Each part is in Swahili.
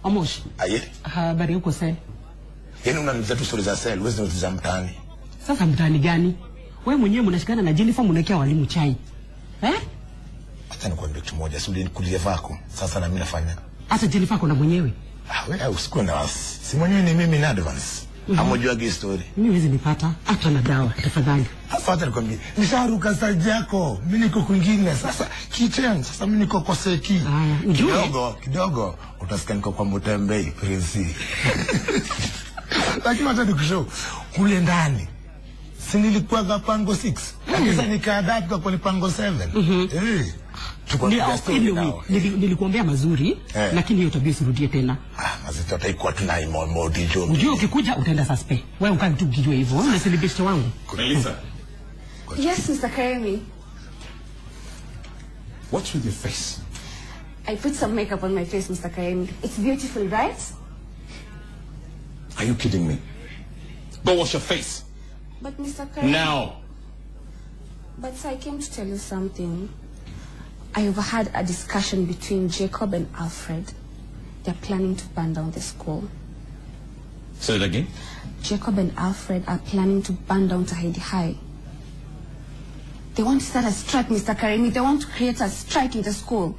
Omoshi. Aye. Habari uko sel. Yaani unaniuliza tu stories za sel, wewe unauliza mtaani. Sasa mtaani gani? Wewe mwenyewe mnashikana na Jennifer mnaekea walimu chai. Acha nikwambie kitu moja, si ulikulia vako. Sasa na mimi nafanya. Hata Jennifer kuna mwenyewe. Wewe usikwenda wasi. Si mwenyewe ni mimi na advance. Hamojua hii story. Mimi huwezi nipata hata na dawa tafadhali. Sasa hata nikwambie, nisharuka side yako. Mimi niko kwingine. Sasa kitchen, sasa mimi niko kwa seki. Kidogo utasikia niko kwa Mutembei Prince. Lakini hata nikushow kule ndani. Si nilikuwa kwa pango 6. Sasa nikaadapt kwa pango 7. Nilikuambia mazuri, lakini hiyo tabia sirudie tena. Mazito ataikuwa tuna imodi jo. Unajua ukikuja utaenda suspect. Wewe ukani tu kijua hivyo, na celebrity wangu. Melissa. Yes, Mr. Karemi. What's with your face? I put some makeup on my face, Mr. Karemi. It's beautiful, right? Are you kidding me? Go wash your face. But Mr. Karemi... Now. But I came to tell you something. I overheard a discussion between Jacob and Alfred. They're planning to burn down the school. Say it again. Jacob and Alfred are planning to burn down Tahiti High. They want to start a strike, Mr. Karemi. They want to create a strike in the school.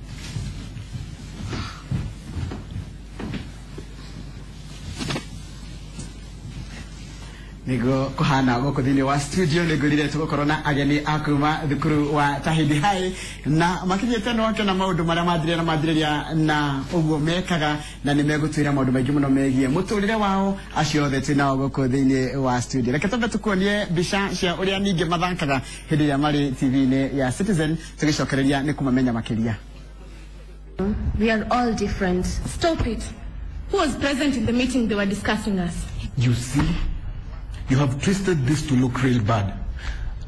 Nigo kuhana goko thini wa studio nigurire tugokorona ageni akuma thukuru wa Tahiti High na makithite no wake na maundu maria mathiriria na uguo mekaga na nimegutwira maundu maingi muno megie muturire wao acio othe twina goko thini wa studio reke tumbe tukuonie bica cia uria ningi mathakaga hindi ya mari TV-ini ya Citizen tugicokereria ni kumamenya makiria. We are all different. Stop it. Who was present in the meeting they were discussing us? You see? You have twisted this to look real bad.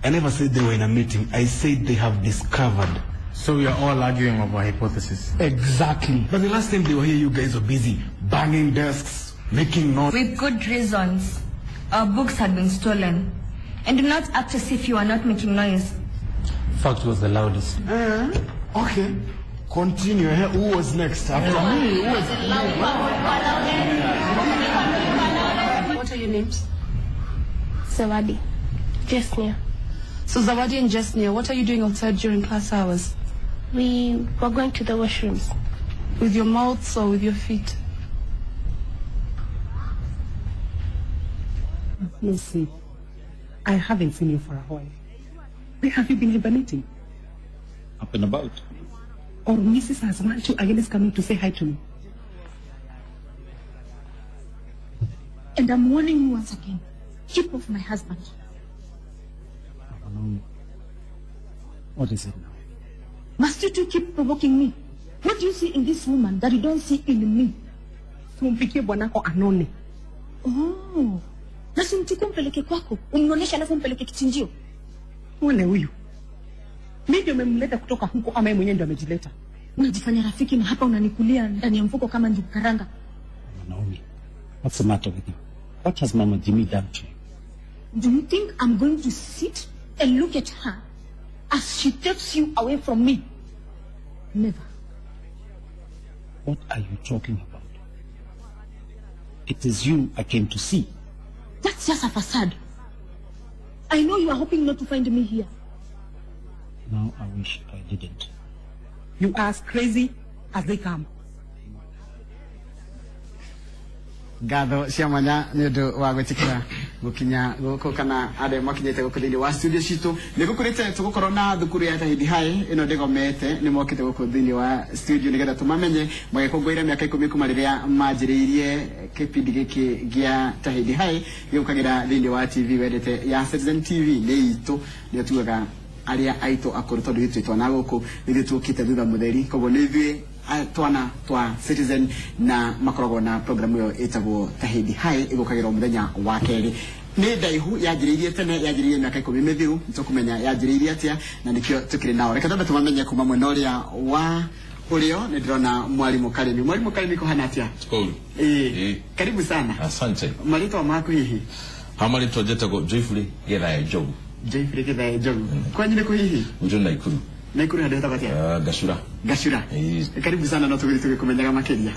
I never said they were in a meeting. I said they have discovered. So we are all arguing over hypothesis. Exactly. But the last time they were here, you guys were busy banging desks, making noise. With good reasons. Our books had been stolen. And do not act as if you are not making noise. Fact was the loudest. Okay. Continue. Who was next? After me. Who was What are your names? Zawadi. Jesnia. So Zawadi and Jesnia, what are you doing outside during class hours? We were going to the washrooms. With your mouths or with your feet? Lucy, I haven't seen you for a while. Where have you been hibernating? Up and about. Or Mrs. Asmanchu again is coming to say hi to me. And I'm warning you once again. Keep off my husband. What is it now? Must you two keep provoking me? What do you see in this woman that you don't see in me? Tumpikie bwanako anone. Oh. Na simchukue mpeleke kwako, umnionyesha alafu mpeleke kichinjio. Muone huyu. Mimi ndio nimemleta kutoka huko ama yeye mwenyewe ndio amejileta? Unajifanya rafiki na hapa unanikulia ndani ya mfuko kama njugu karanga. Naomi, what's the matter with you? What has Mama Jimmy done to you? Do you think I'm going to sit and look at her as she takes you away from me? Never. What are you talking about? It is you I came to see. That's just a facade. I know you are hoping not to find me here. Now I wish I didn't. You are as crazy as they come. Gatho cia mwanya ni undu wa gwitikira gukinya guku kana ade makinyete guku thini wa studio citu ni gukurite tugukorwo na thukuru ya Tahiti High ino ndigomete ni mokite guku thini wa studio nigetha tumamenye magikungwira miaka 10 kuma riria manjiriirie kipindi giki gia Tahiti High gikukagira thini wa TV wedete ya Citizen TV ni itu ni tugaga aria aito akuru tondu itwitwa na guku ni tukite thutha mutheri koguo ni thwi twana twa Citizen na makorogo na programu yo etagwo Tahiti High igukagirwo muthenya wa keri ni ndaihu yanjiriirie tene yanjiriirie miaka 10 mithiru tukumenya yanjiriirie atia na nikio tukiri nao reka tumbe tumamenye kuma mwena uria wa ulio ni ndrona mwalimu Karemi ko hana atia karibu sana. Asante. Marito mako hihi Hamali tojeta go joyfully Githae Njogu. Joyfully Githae Njogu kwa nyine ko hihi Njo Naikuru. Naikuru hadi utapatia Gashura karibu sana na tukumenyaga makeria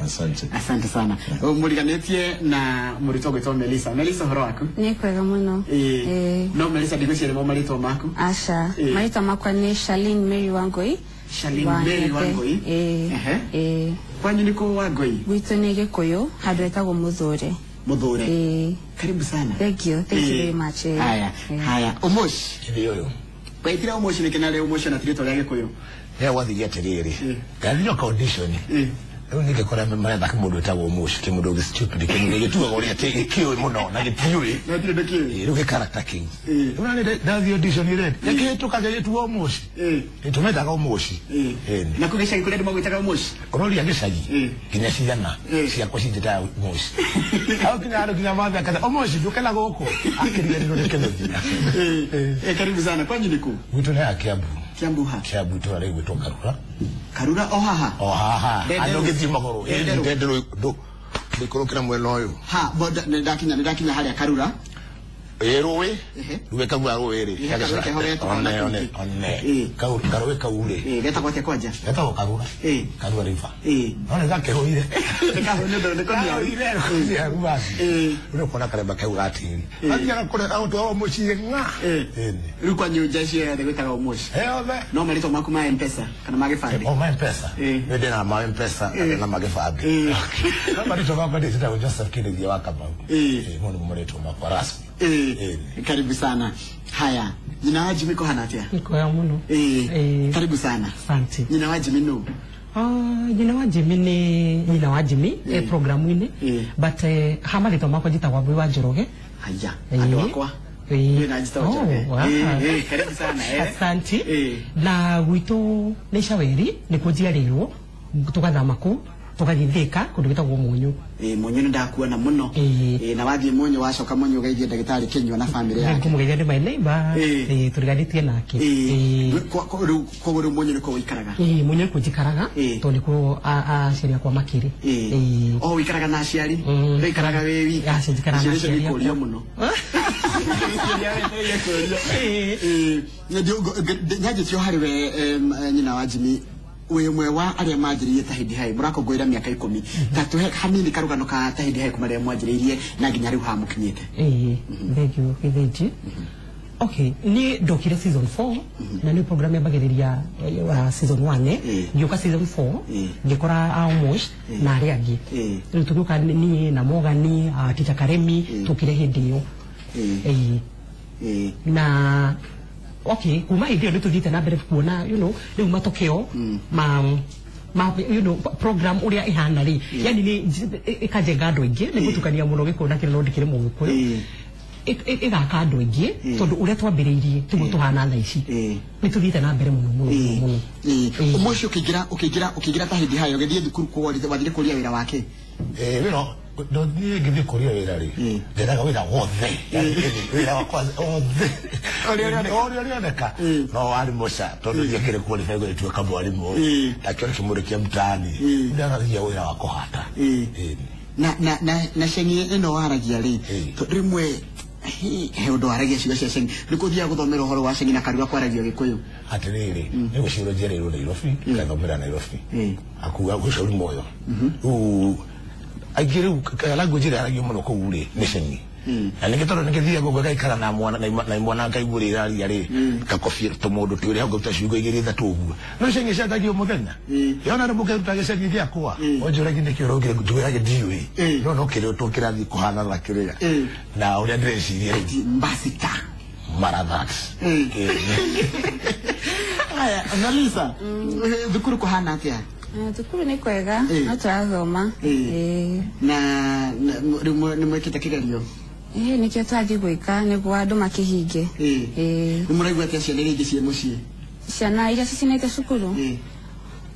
asante sana muriganetie na murito gwitwa Melissa horo waku ni kwega muno no Melissa digwicire mo marito maku asha marito makwa ni Charlene Mary Wangoi kwanyu niko Wangoi gwito ni Gikuyu handu etagwo Muthure karibu sana thank you very much haya Omoshi Kiyoyo kwaitira Omoshi ni kinale Omoshi na tirito lya Gikuyu wathi yatiriri kandi condition nige kora memara mundu tawo Omoshi kimundu stupid kimundu gituga uri atege kiyo muno na gitiwe na tire deki ruke character king unani da the audition ile yakitu kaje yetu Omoshi tumeta ka Omoshi na kugesha ikule dimo gwitaka Omoshi koroli yageshaji kinyashiyana cia kwashindita Omoshi au kinaro kinyamaza kaza Omoshi dukala goko akirire ndo kenethi karibu sana kwanyu niku mtu na Kiambu tu ale gwito Karura ohaha ando gitima goro ndendero do bikorokera mweno uyu boda ndakinya hali ya Karura Erowe ruweka gwaro ere one karuweka ule geta kwa kwaja geta Karura Karura rifa one zake hoire ndo konya ya rubasi ule kona kare bakau atiri atia kore auto Omoshi nga rukwa nyujashi ya gweta Omoshi no malito makuma M-Pesa kana magefadi M-Pesa ndio na M-Pesa na magefadi kama malito makuma ndio sita Joseph Kennedy wakaba mbona mmoleto maparasi karibu sana haya jina waji miko hanatia niko ya muno karibu sana asante jina waji mino jina waji mine jina waji mi programu ine but hamali to mako jita wabwe Wanjoroge haya ando wakwa na jita Wanjoroge karibu sana asante na wito neshaweri nikojia leo tukathama ku tukagithika kundu gitagwo Munyu Munyu ndakuona muno na wathi Munyu wacoka Munyu gaithie ndagitari Kinywa na family yake kumugeithia ndi my neighbor turiganitie nake ko Munyu niko wikaraga Munyu niko jikaraga to niko aciaria kwa makiri wikaraga na aciari wikaraga wewi jikaraga na aciari ndio muno ndio tio hariwe nyina wajimi wemwe wa aria majiriye tahidi hai murako goira miaka 10 tatu hanini karugano ka tahidi hai kumaria mwajiriye na ginya riu hamukinyite thank you okay ni dokire season 4 na ni program ya bagiriria season 1 nyoka season 4 ngikora Omoshi na aria angi tuguka ni na Mogani Teacher Karemi tukire hindi yo na okay kuma hiyo ndio tuthite na mbere kuona ni matokeo program uria ihana ri yani ni ikajenga andu ingi ni gutukania muno gikona kire ndikire mugikuyu igaka andu ingi tondu uria twambiriirie tiguo tuhana tha ici ni tuthite na mbere muno Omoshi ukigira tahidi hayo githie thukuru ko wathire kuria wira wake ndo ni githie kuria wira ri ndiraga wira wothe wira wakwa wothe orioneka no ari Musa tondu yekire qualify gwe tuwe kama walimu akio kimurikia mtaani ndaragia wira wa kuhata na shengi eno waragia ri rimwe he undu aragia cigo cia shengi nikuthia guthomera uhoro wa shengi na Karura kwaragia Gikuyu atiriri ni guciro jere ru Nairobi kathomera Nairobi akuga gucauri moyo agiru language ira aragio muno kuure ni shengi na nigitoro nigithia gogo gaikara na mwana ngaigurira ari gakofia tomodo turi hago tashugo igiri thatu uguo no shengi chatagio muthenya yona rubuke rutage shengi thia kwa onjura ginde kiroge njugirage diwe no kire tukira thi kuhana rakiria na uria ndreciria mbasita Maradhax aya Melissa dhukuru kuhana atia thukuru ni kwega no turathoma na ni mwekite kigerio nikio twathi gwika niguo andu makihinge ni muraigua atia ciana iria ingi cie mucii ciana iria cicinite cukuru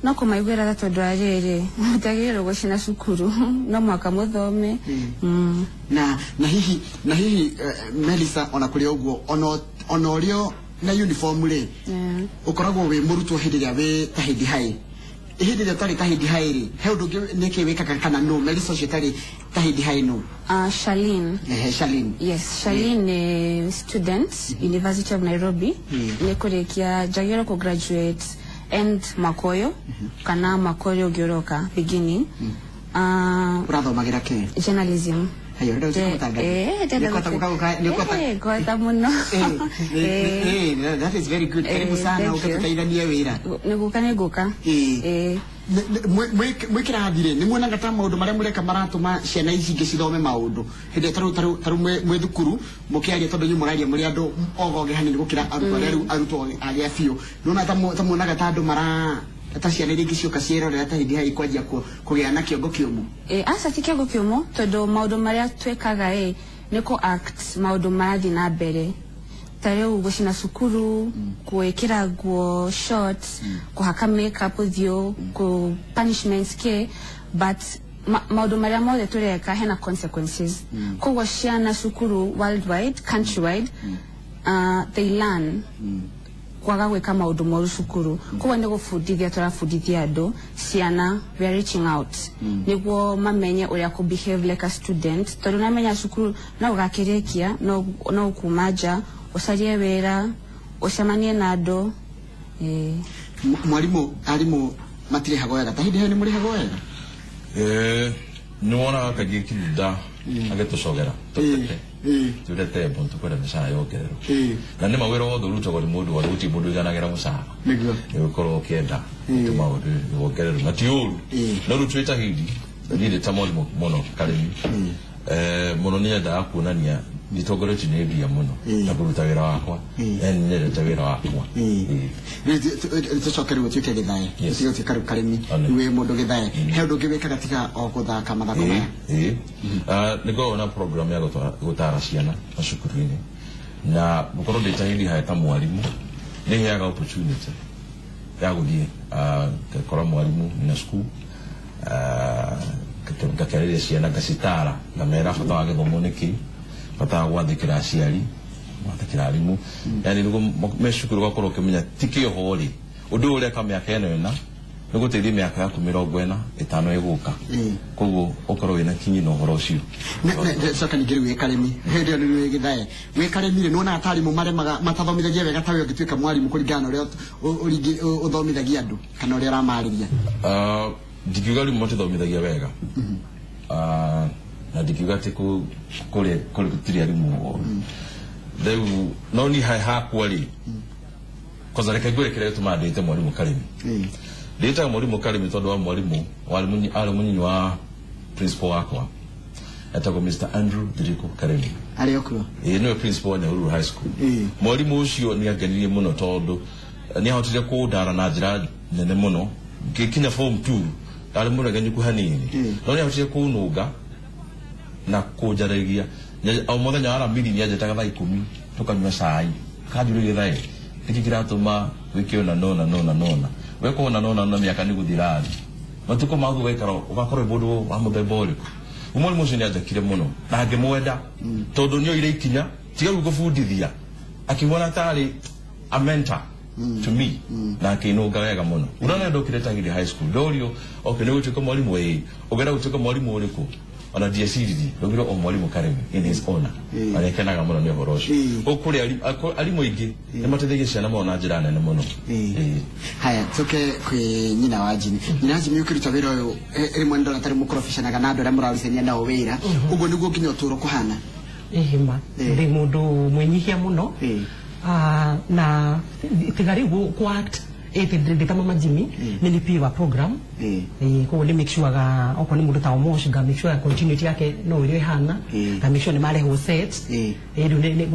no kumaiguira tondu ariri mutagirwo gucina cukuru no mwaka muthome na hihi Melissa ona kuri uguo ona urio na uniform ri ukoragwo wi murutwo hindi ria wi tahidi hai hindi ria tari tahidi hai ri he undu niki wikaga kana no Melissa citari tahidi hai no Charlene yes Charlene student University of Nairobi ni kurikia jagiro ko graduate end makoyo kana makoyo gioroka beginning Bravo magira ke journalism ayo ndo that is very good karibu sana ukatutaidania wira niguka mwikira thire ni muona ngata maundu maria mureka maratuma ciana ici ngicithome maundu hindi taru mwe thukuru mukiaria tondu nyu muraria muri andu ogoge hanini gukira arutwo agia biu nona tamuona ngata andu mara atasiana ringi cioka ciirorera ta hindi hai kwanjia kugia na kiongo kiumu asa ti kiongo kiumu tondu maundu maria twekaga niko act maundu marathi na mbere tareu gucina cukuru kuikira nguo short kuhaka makeup thio ku punishments ke but maundu maria mothe tureka hena consequences kogwa ciana cukuru worldwide countrywide they learn kwaga gwika maundu moru cukuru kogwa ni gufundithia turafundithia andu ciana we are reaching out niguo mamenye uria ku behave like a student tondu namenya cukuru na ugakirekia no kumaja usarie wera ucemanie na andu mwalimu matire hagoera ta hindi ni muri hagoera ni wona kagikiruda agetocogera turete bonto kwera mishara yogerero na ni mawira wothe urutagwo ni mundu wari uti mundu janagera mushara niguo nigukorwo kenda tuma wogerero na ti uru no rutwita hindi ni tamolimu mono kalemi mono ni nda kuonania nitogoreti ni bia muno na kuruta wira wakwa ni ruta wira wakwa tucokere gutwike githae tucio tikaru kalemi we mundu githae he undu ngiwika gatika o guthaka mathako maya niko na program ya gutara ciana macukuru-ini na gukorwo ndita hindi hai ta mwalimu ni heaga opportunity ya guthie ngakora mwalimu na school ngakereria ciana ngacitara ngamera bata wa githomo niki bata wa gwathikira aciari gwathikira arimu yani niguo mecukuru gakorwo ukimenya tikio hori undu uria ka miaka eno ina niguteithia miaka yaku 45 iguka koguo ukorwo wina kinyi na uhoro ucio soka nigiri wi kalemi hindi ni wi githae wi kalemi ri nona atarimu maremaga matathomithagia wega tawe ungituika mwalimu kuringana uria uthomithagia andu kana uria ramariria dikiuga limu motithomithagia wega na dikiuga tiku kule kutiri arimu reu no ni hai hakwa ri koza reke gwerekere tumadite mwalimu kalemi ndita mwalimu kalemi tondu wa mwalimu nyinyi wa principal wakwa etagwo Mr. Andrew Diriko Kalemi ari okuo no principal wa Nyahururu High School mwalimu ucio ni agenirie muno tondu ni ahotire kudara na njira nene muno ngikinya form 2 ari murageni ku hanini no ni ahotire kununga na kujaragia au muthenya ara mili ni ajetaga thaa 10 tukanywa cai kanjurire thai ikikiratuma wikiona nona weko nona miaka ni guthirani matuko magu wekaro ugakorwo mundu wa muthemba uriku umwalimu ucio ni ajakire muno na ngimwenda tondu nio ire ikinya tigaru gufundithia akimwona tari a mentor to me na akinunga wega muno urana ndokire tangiri high school dorio okay ni gutuka mwalimu ugera gutuka mwalimu uriku ona DSCD ndogiro o mwalimu Kalemi in his honor arekenaga muno ni horoshi okuri alimu ingi ni matethegia ciana mona njira nene muno haya tuke kwi nyina wa Jimmy ukiruta wira uyu rimwe ndona tari mukorofishanaga na andu aria muraricania nao wira uguo niguo nginya uturo kuhana ma ndi mundu mwenyihia muno na tigari ku act ndita mama Jimmy nilipiwa program ko ni make sure ga oko ni mundu ta omosh ga make sure continuity yake no ile hana ga make sure ni male ho set ndu ne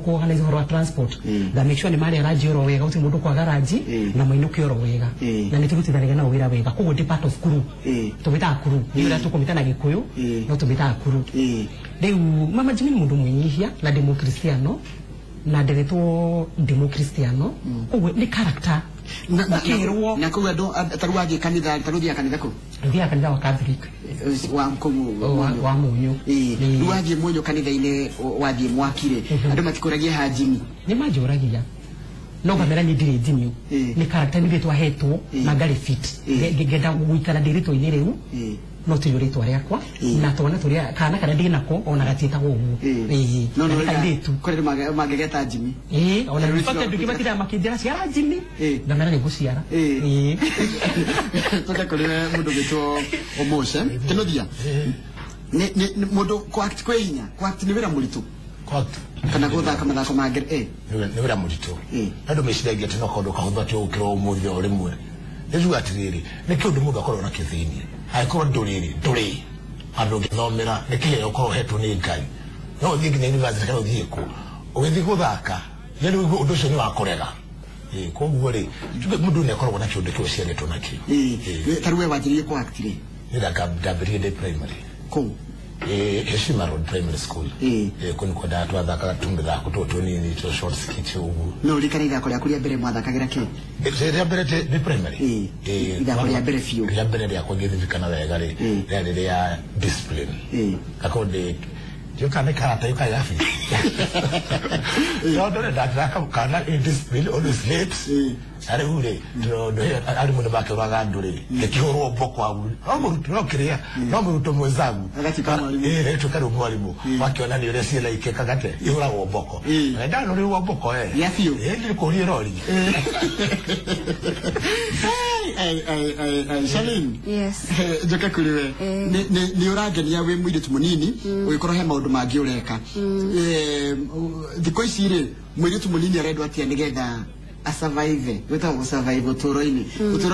ko hana zoro transport ga make sure ni male raji ro wega uti mundu kwa garage na mainuki ro wega na ni tukutithanaga na wira wega ko ndi part of crew to bita crew ni ira tukomitana gikuyu no to bita crew reu mama Jimmy ni mundu mwenyihia na demo Cristiano na dereto demo Cristiano ko ni character na kuwa do taruaje kanitha tarudia kanitha ko ndia kanitha wa Catholic wa mkomu wa munyo ruaje munyo kanitha ine wathie mwakire andu matikuragia ha Jimmy ni majuragia no kamera ni dire Jimmy ni character ni betu aheto na gari fit genda guikara direto ine reu no tuyuri twarekwa na twana turia kana kana ndinako ona gatita gugu no kore magegeta Jimmy ona nifaka ndukibatira makindira ciara Jimmy na mera ni guciara tutakore mundu gitwo omoshe kenodia ne mundu ko act kwinya ko act ni wira muritu kana gutha kama thako magere ni wira muritu ando meciragia tino kondo kahutha tyo ukiro umuthi o rimwe eju atiriri ne kindu mundu akorwo na kithini aikorwo nduri andu ngithomera ne kiheo ko hetu ni ngai no thigi ni university kana thiiko ugithi guthaka yari undu ucio ni wakorega koguo ri mundu ne akorwo na kindu kio ciaretwo nakio tarwe wajirie ko act ri ni ndakambire primary ko Heshima Road Primary School kuni kwa datu athaka tundira kutoto nini to short skit ugu no rikarira kuri akuria mbere mwathakagira ki ria mbere ni primary ida kuri mbere fiu ria mbere ya kwagithikana wega ri ria discipline akonde yo kana karata yo kaya fi yo dole dataka kana discipline always late ari ure ndo ari mundu bake bagandure ekihoro boko awu amurutu nokiria namurutu mwezagu tukari mwalimu wakiona ni resi la ikeka gate ihora boko ndano ri boko yafio ndi ko ri rori Shalin yes joka kuliwe ni uragenia we mwiritu munini uikoro he maundu mangi ureka thiko icire mwiritu munini aredwa atia nigetha a survive without survive utoro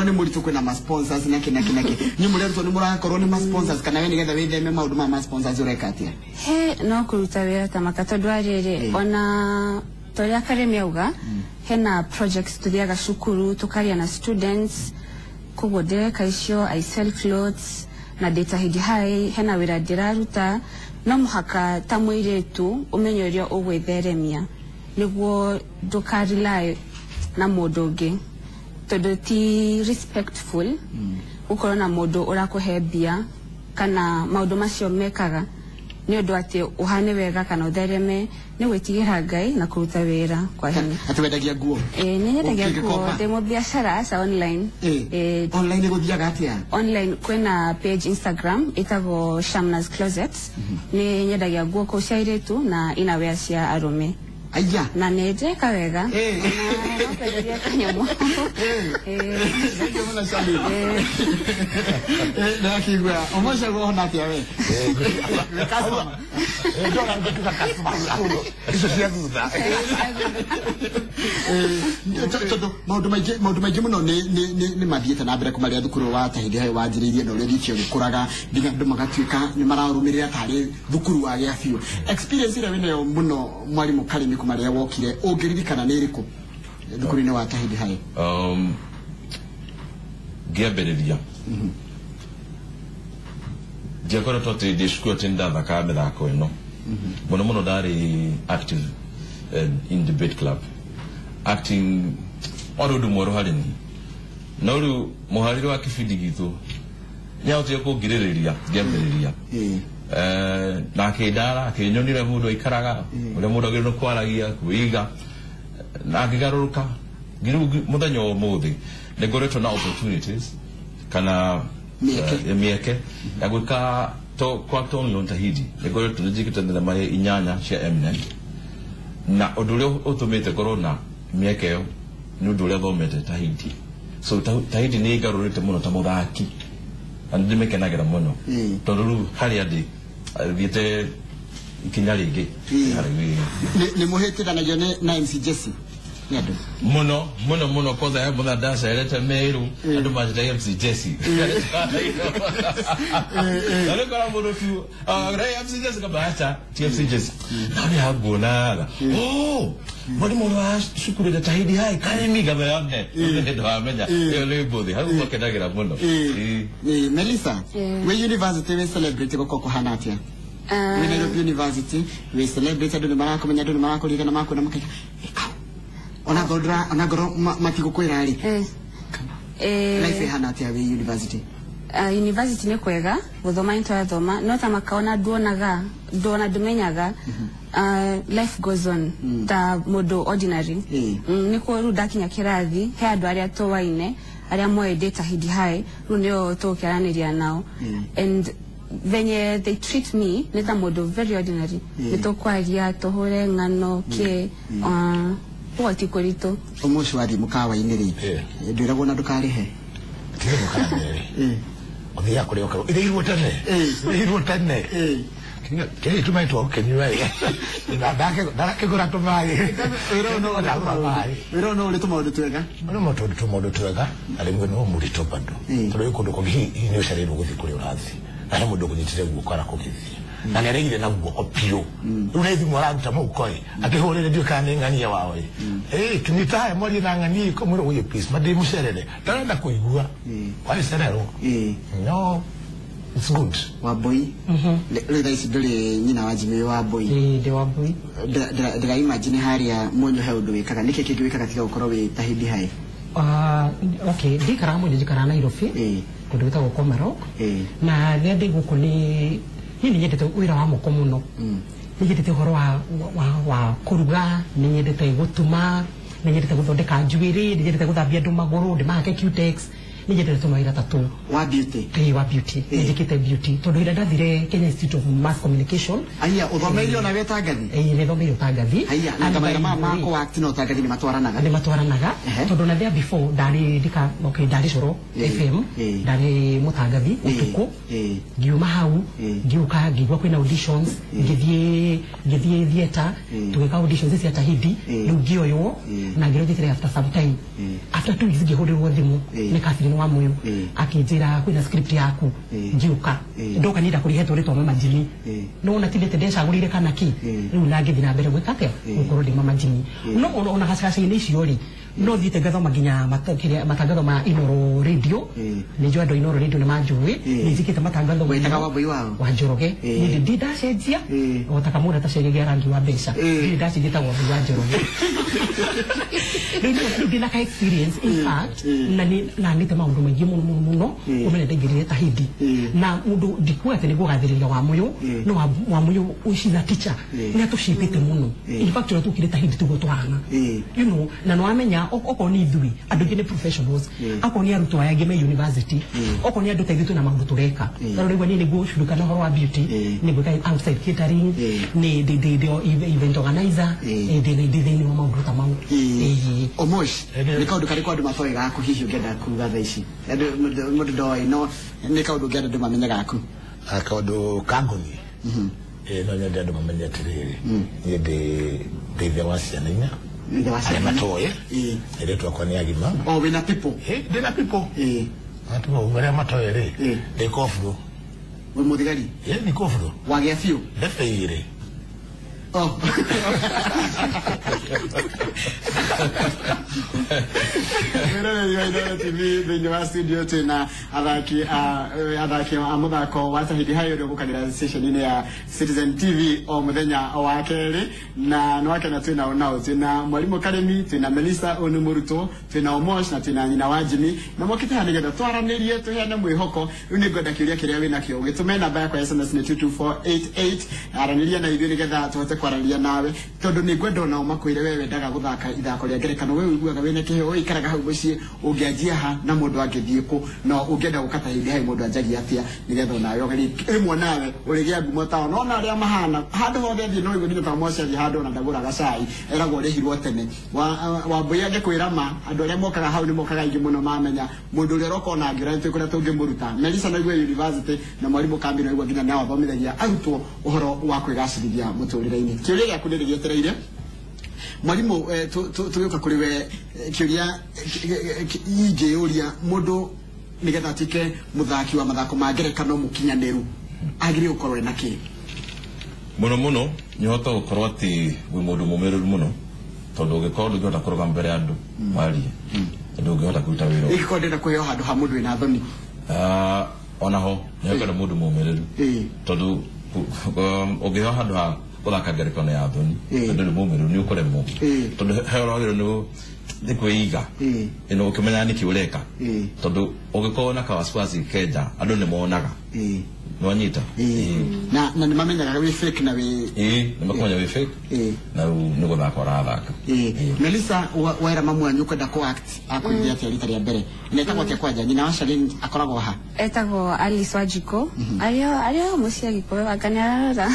ni muritu kwina ma sponsors naki ni muretu ni murakorwo ni ma sponsors kana we nigetha witheme maundu ma sponsors ureka atia no kuruta wira tamaka tondu ariri ona tori academy auga hena projects tuthiaga cukuru tukaria na students kugo direka icio I sell clothes na data hidi hai hena wira ndiraruta no muhaka tamwiretu umenyorio ugwitheremia niguo ndukarely na mundu ungi tondu ti respectful ukorwo na mundu urakuhe mbia kana maundu macio mekaga ni undu ati uhane wega kana uthereme ni gwitigira Ngai na kuruta wira kwa hinya atuwendagia nguo ni nyendagia nguo demo biashara sa online online guthiaga atia online kwena page Instagram itago Shamna's Closets ni nyendagia nguo ko ciairetu na inawea cia arume aya na nete kawega na pedia kanyamu ndio shali na kigwa omosha go na tia we customer ndio na kutoka customer hizo sia duda todo maundu maingĩ mũno nĩ mathiĩte na mbere kumaria thukuru wa tahidi hai wanjĩrĩirie na ũrĩa thicio gĩkũraga nginya andũ magatuĩka nĩ mararũmĩrĩra tarĩ thukuru wa gĩa biũ experience ĩrĩa wĩnayo mũno mwarimũ Karimi kumaria wokire ũngĩririkana nĩ ĩrĩkũ thukuru-inĩ wa tahidi hai ngĩambĩrĩria ndiakoretwo atĩ ndĩ cukuru atĩ nĩndathakaga mĩthako ĩno mũno mũno ndarĩ active in debate club acting oro ndu moro harĩ ni no rĩu mũharĩre wa kĩbindi gitũ nĩahotire kũngirĩrĩria ngĩambĩrĩria na akĩndara akĩnyonire mũndũ aikaraga ũrĩa mũndũ agĩrĩirwo kwaragia kwĩiga na ngĩgarũrũka mũthenya wa ũmũthĩ nĩngoretwo na opportunities kana mĩeke ya gwĩka kwa Tonyo Tahidi nĩngoretwo nĩnjĩkĩte thenema inyanya cia Eminent na ũndũ ũrĩa ũtũmĩte ngorwo na mĩeke ĩyo nĩ ũndũ ũrĩa thomete Tahidi so Tahidi nĩ ngarũrĩte mũno ta mũthaki na nĩndĩmĩkenagĩra mũno tondũ rĩu harĩa ndĩ thiĩte ikinya rĩngĩ nĩ mũhĩtithanagio na MC Jesse muno kwanza ya mwana dansa eleta Meru ando majita MC Jesse nalo kwa mwana tu MC Jesse kama hata MC Jesse nani hagonala mwalimu wa shukuru ya Tahidi hai Karimi kama yote ndio amenya hiyo lebodi hakupokenagira muno Melissa we university we celebrate ko hanatia we Nairobi University we celebrate ndo marako menya ndo marako ligana mako na makaka onagoro matigo kwira ri life hanatia we university university ni kwega guthoma into ya thoma no ta makaona ndona dumenyaga life goes on ta modo ordinary ni ko ru dakinya kirathi he andu aria towaine aria moe data hidi hai runio tukiaraniria nao and venye they treat me neta modo very ordinary nitokwaria tohore ngano ke wati korito omushi wadi mukawa iniri ndirago na ndukarihe tire mukane othia kuri okaro irwo tane kile tumaitwa kenywa ndake gora tumai wero no leto modo twega modo twega ali ngeno muri topando tolo ikondo ko hi ni shariro guthi kuri urathi ahe mudo kunyitire gukora kugithi na neregire na guko pio urethi mwaranta mukoi akihorere dio kane ngania wawe tunitaye mori na ngani ko muri uye peace madi musherere taranda kuigua wale serero no it's good Waboi le daisi dole nyina wajime Waboi de Waboi dira imagine haria monyo heudo wikaga nike kiki wikaga tiga ukoro we tahidi hai okay dikara mo dikara na irofi kundo wita gokomero na ngende gukuni nini nyendete wira wa moko muno nyendete horo wa kuruga nyendete gutuma nyendete guthondeka njuiri nyendete guthambia ndu maguru ndi make cutex nyendete tumaira tatu wa beauty wa beauty nyendete beauty tondu ira ndathire Kenya Institute of Mass Communication aya uthomeire ona weta ngathi ne thomeire utangathi aya na mama ko act no utangathi ni matwaranaga tondu na there before ndari ndika okay ndari coro FM ndari mutangathi utuku ngiuma hau ngiuka ngigwa kwina auditions ngithie theater tugeka auditions cia tahidi riu ngioyo na ngirogitire after some time after 2 weeks ngihurirwo thimu ni Catherine wa Muyu akinjira kwina script yaku ngiuka ndoka nida kurihetwo ritwa mama Jimmy no na tindete ndecagurire kana ki riu nangithi na mbere gwikate ukoro ndi mama Jimmy no ona gacagaca-ini ciori no thiite ngathoma nginya matangatho ma Inoro Radio ni jondo Inoro Radio ni manjui ni njikite matangatho wetaga Waboi wao wa Njoroge ni ndacenjia otaka mura tacenjia rangi wa mbeca ni ndacenjia Waboi wa Njoroge ni ndina ka experience in fact na nite maundu maingi muno umene ndengirire tahidi na mundu ndikuwa ati niguo gathiriria wa Muyu no wa Muyu uciza teacher ni atucipite muno in fact tukire tahidi tugo twana you know na no amenya oko ni ithui andu ngi ni professionals ako ni arutwo aya ngi me university oko ni andu taithitu na maundu tureka taro rigwa ni niguo shuruka na horo wa beauty ni gwa outside catering ni the event organizer ni maundu ta maundu omosh ni kaundu kari kwa andu mathoe gaku hihi ungenda kuga thaa ici mundu ndoi no ni kaundu ungenda andu mamenya gaku kaundu kangoni no nyende andu mamenya atiriri ni ndeithia wa ciana inya matoye eretwa kwa ni agima wina people ndina people atu wale matoye ri de kofro we muthigari ni kofro wagia fiu ndefeire Mira TV thĩinĩ wa studio tena athaki a muthako wa tahidi hayo ndio gukanira station ya Citizen TV o muthenya wa kerĩ na nwakena twina onao twina mwalimu Karemi twina Melissa Onumuruto twina Omosh na twina nyina wa Jimmy na mokite hana getha twaranirie tuheane mwihoko riu ni ngwenda kiuria kiria wina kio gitume namba yakwa ya SMS ni 22488 araniria na ithuĩ nigetha tuhote kwaranĩria nawe tondu ni ngwenda ona umakwire wewe ndaga guthaka ithako ria ngerekano wewe iguaga wena kiheo ikaraga hau mucii ungianjia ha na mundu angithie ku no ungienda gukata hindi hai mundu anjagia atia nigetha nawe ogeri imwe nawe urigia ngumo ta ona aria mahana handu hothe thie no iguni ta moceri handu na ndagura gacai eragwo rihirwo tene wa mbuya ngikwira ma andu aria mokaga hau ni mokaga ingi muno mamenya mundu uria rokona angira twikura tungimuruta Melissa na igwe university na mwalimu kambi na igwe nginya nawa thomithagia arutwo uhoro wa kwigacirithia muturire-ini kiuria giaku ni gietereire mwalimu tuyoka kuri we kiuria ingiuria mundu nigetha atike muthaki wa mathako ma ngerekano mukinyaniru agire ukorwe na ki muno nyohota ukorwa ati wi mundu mumereru muno tondu ugikorwo ndungihota kuruga mbere andu marie ndungihota kuruta wira igikorwo ndenda kuheo handu ha mundu wina thoni onaho nyohota mundu mumereru tondu ugiheo handu ha uthaka ngerekano ya thoni tondu ni mumereru ni ukoremwo tondu heo rero ni kwiiga ino ukimenya niki ureka tondu ugikorwo na kawasiwasi keja andu ni monaga nwanyita na nĩ mamenyaga wĩ fake na wĩ nĩ makamenya wĩ fake na nĩ gũthaka ũrathaka Melissa Waira Mamwanyu kwenda ku act akwĩrĩa atĩa rita rĩa mbere netagwo atĩa kwanja nyina wa Shalin akoragwo ha etagwo Alice Wajiko ario muciĩ Gĩkũyũ akaniarara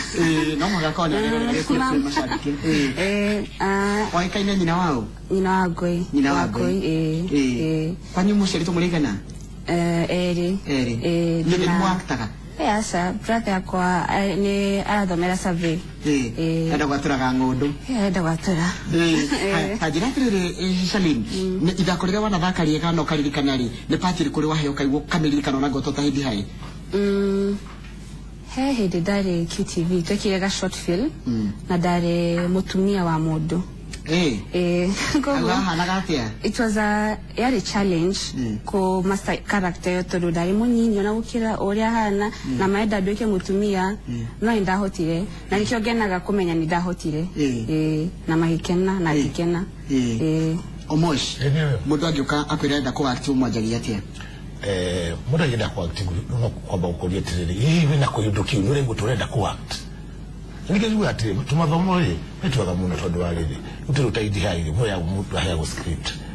no magakona rĩrĩa kũrĩ mashabiki oĩkaine nyina wao nyina wa Ngũi kwanyu mũciarĩtwo mũrĩigana eri nĩ mwaktaga asa brother yakwa ni arathomera survey enda gwatũraga ng'ũndũ enda gwatũra njĩra atĩrĩrĩ Shalin ithako rĩrĩa wanathaka rĩega no karirikana rĩ nĩ patiri kũrĩ waheo kaigwo kameririkana na ngoto ta hindi hai he hĩndĩ ndarĩ QTV twekire ga short film na ndarĩ mũtumia wa mũndũ it was a challenge ko master character tondũ ndarĩ mũnyinyi ona gũkĩra ũrĩa hana na maenda nduĩke mũtumia no ndahotire na nĩkĩo ngenaga kũmenya nĩ ndahotire na magĩkena na ngĩkena Omosh mũndũ angĩũka akwĩra enda kũ act mwanjagia atĩa mũndũ angĩenda kũ act no kwamba ũkũria atĩrĩrĩ hihi na kũyũndũ kĩu nĩ ũrenda tũrenda kũ act nĩkĩigua atĩ tumathomo rĩ nĩtwega mũno tondũ wa rĩrĩ ũtĩruta idihaire moya mũndũ aheagwo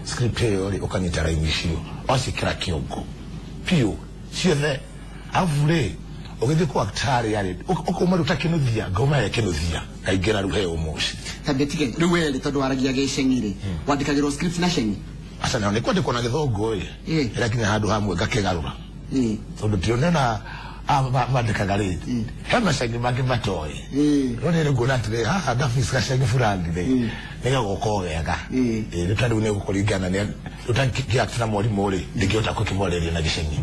script ĩyo rĩ ũkanyita raini icio ocikĩra kĩongo piũ ciothe avure ũgĩthiĩ kũ act harĩa rĩ ũkauma ũtakĩnũthia ngoma yakĩnũthia kaingĩra rĩu heo Moshi tabetige rĩu wee tondũ waragia gĩceng'i rĩ wandĩkagĩrwo script na ceng'i asa nĩ kwandĩkwo na gĩthũngũ ĩ ĩrakinya handũ hamwe ngakĩgarũra tondũ tionena bandikaga rĩ he maceng'i mangĩ matoĩ no nĩ nguona atĩrĩ haha ndabis gaceng'i fulani rĩ nĩgagũkorwo wega rĩu tondũ nĩ gũkũringana nĩ ũtangĩact na mwarimũ rĩ ndingĩhota gũkĩmwarĩria na gĩceng'i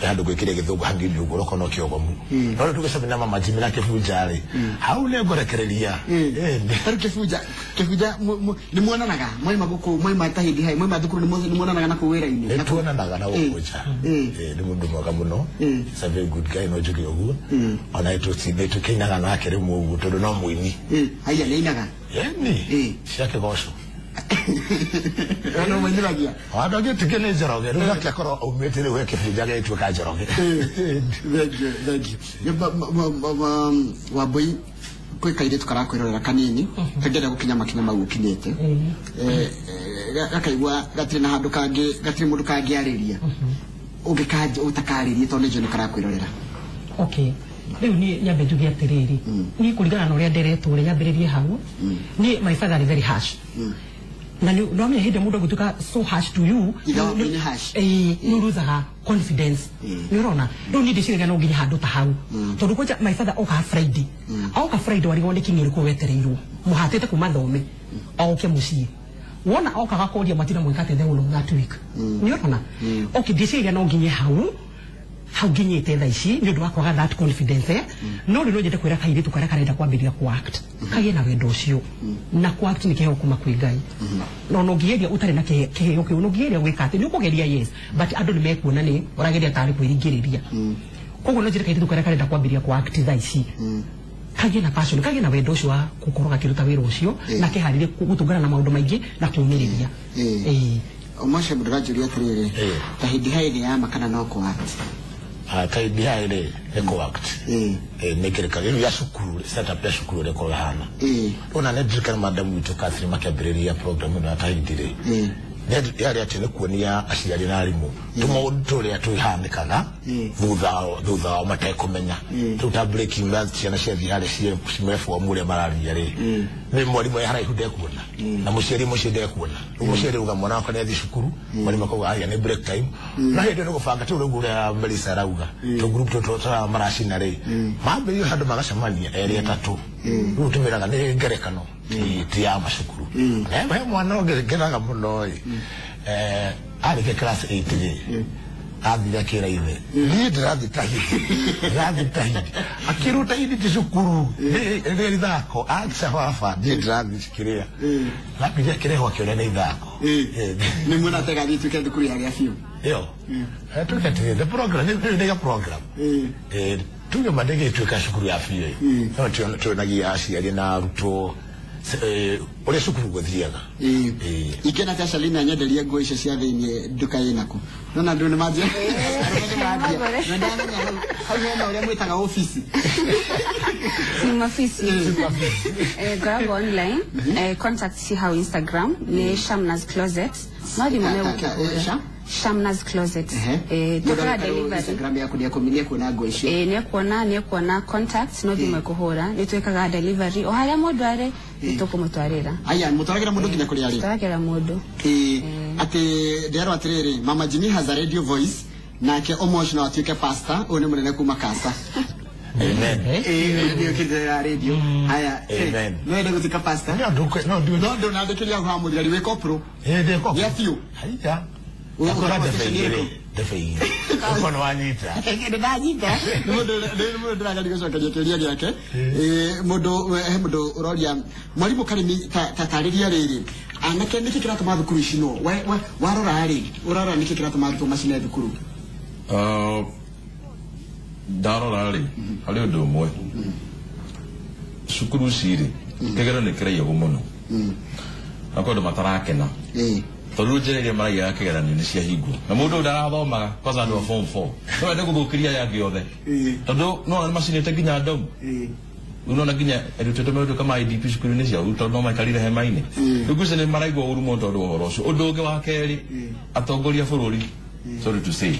handũ gwĩkĩra gĩthũngũ hangĩthi ũguo ũkorwo no kĩogomu no rĩu tũgĩcemania na mama Jimmy na Kĩbunja rĩ hau nĩ ngũrekereria Kĩbunja nĩ muonanaga mwaima gũkũ mwaima ta hindi hai mwaima thukuru nĩ muonanaga na kũu wĩra-inĩ nĩ tuonanaga na gũkũ nja nĩ mũndũ mwega mũno it's a very good guy no njuge ũguo ona tũkĩinaga nake rĩmwe ũguo tondũ no mũini haya nĩ inaga cia kĩgoco no mũiniragia andũ angĩ tikĩ nĩ Njoroge rĩu nake akorwo aumĩte rĩu Kĩbunja gĩtuĩka Njoroge thank you Wambui kwĩ kairĩtu karakwĩrorera kanini kangĩenda gũkinya makinya mau ũkinyĩte gakaigua gatirĩ na handũ kangĩ gatirĩ mũndũ kangĩarĩria ũngĩkanja ũtakarĩrie tondũ nĩ njũĩ nĩ karakwĩrorera rĩu niĩ nyambe njuge atĩrĩrĩ niĩ kũringana na ũrĩa nderetwo ũrĩa nyambĩrĩrie hau niĩ my father is very harsh na nĩ wamenya hĩndĩ mũndũ agĩtuĩka so harsh to you nĩ lose confidence nĩ ũrona rĩu niĩ ndĩciragia no nginya handũ ta hau tondũ kwanja my father oka Friday warigwo nĩ kĩng'ĩrĩ kũu wetereirwo mũhatĩte kuma thome oke mũciĩ wona okaga kũria matina mwĩka atĩ the whole of that week nĩ ũrona ndĩciragia no nginya hau nginyĩte thaa ici nĩ ũndũ wa kwaga that confidence no rĩu no nyende kwĩra kairĩtu karĩa karenda kwambĩrĩria kũ act kagĩe na wendo ũcio na kũ act nĩ kĩheo kuma kwĩ Ngai no ũngĩgeria ũtarĩ na kĩheo kĩu no ũngĩgeria gwĩka atĩ nĩ ũkũgeria yes but andũ nĩ mekuona nĩ ũrageria tarĩ kwĩringĩrĩria koguo no njĩre kairĩtu karĩa karenda kwambĩrĩria kũ act thaa ici kagĩe na passion kagĩe na wendo ũcio wa gũkorwo gakĩruta wĩra ũcio na kĩharĩrie gũtũngana na maũndũ maingĩ na kũũmĩrĩria Omosh mũndũ ranjũria atĩrĩrĩ ta hindi hai nĩ yama kana no kũ act kaidi haile eko act nekereka rero ya shukuru setup ya shukuru reko hana ona nedrika na madam witu Catherine makabiriria program na taidire yari atene kuonia aciari na arimu tumaũndũ tũrĩa twĩhanĩkaga thutha wa matekũmenya tuta breaking bad ciana cia thiharĩ cimerefuo mũrĩa mararia rĩ nĩ mwarimũ haraihu ndekuona na mũciari mũciĩ ndekuona mũciari uga mwana wakwa nĩ athi cukuru mwarimũ akauga aya nĩ break time na hĩndĩ nĩ gũbanga tũ rĩu ũrĩa Melissa arauga tũ group tũ maracina rĩ mambĩrĩrio handũ magacemania erĩ atatũ rĩu tũmĩraga nĩ ngerekano ti ya macukuru he mwana ũngĩgeraga mũno arĩkia class 8 rĩ athire akĩra ithe niĩ ndĩrathiĩ tahidi akĩruta indi cukuru rĩrĩa ithako aca baba niĩ ndĩrathiĩ kĩrĩa napiria kĩrehwo akĩũrĩa nĩ ithako nĩ mwena tegathiĩ tuĩke thukuru ya gĩa biũ ĩyo tũkatĩrĩ the program nĩ program tuge mandege tuĩka cukuru ya biũ no tuonagia aciari na arutwo ũrĩa cukuru gũthiaga ikena ta Shalina nyenderia nguo icio cia thĩinĩ nduka ĩnaku Nona ndio maji. Hao ndio mwitaga ofisi. Ni ofisi. Grab online. Contact si how Instagram ni Shamna's Closet. Mali mwenyewe ukikuja. Shamna's Closet. Tukora delivery. Instagram yako ni yakominia kuna goisho. Ni kuona contact no dimekohora. Nitwekaga delivery. Oharia mundu are tukumutwarira. Aya mutwarira mundu kinya kuri ari. Mutwarira mundu. Ati dero atiriri Mama Jimmy has a radio voice na ke Omosh na watuke pastor one munene kuma kasa. Amen. Radio kidera radio. Aya. Amen. No ndo kutika pastor. No na ndekelia kwa muri ali wake up pro. De ko. Yes you. Haya. Ukora de feire. Kono wanita. Ende dajita. Mudo ndiraga ndigocoka kelia yake. Mudo uroria mwalimu Karimi tatariria riri. Anake niki kiratuma thukuru icino warora ari urora niki kiratuma thukuru macine thukuru darora ari ari undu umwe cukuru ciri kegera ni kiraia muno akondo matarakena tondu njereria maragia kegerani ni cia hingo na mundu ndarathomaga kwanza andu form 4 no ende guthukiria yangi yothe tondu no macine teginya ndau unaona ginya edutete mwe kama IDP shukuru ni cia uto no makalire hemaine ukuze ni maraigwa urumo tondu horoso undu wa keri atongoria bururi sorry to say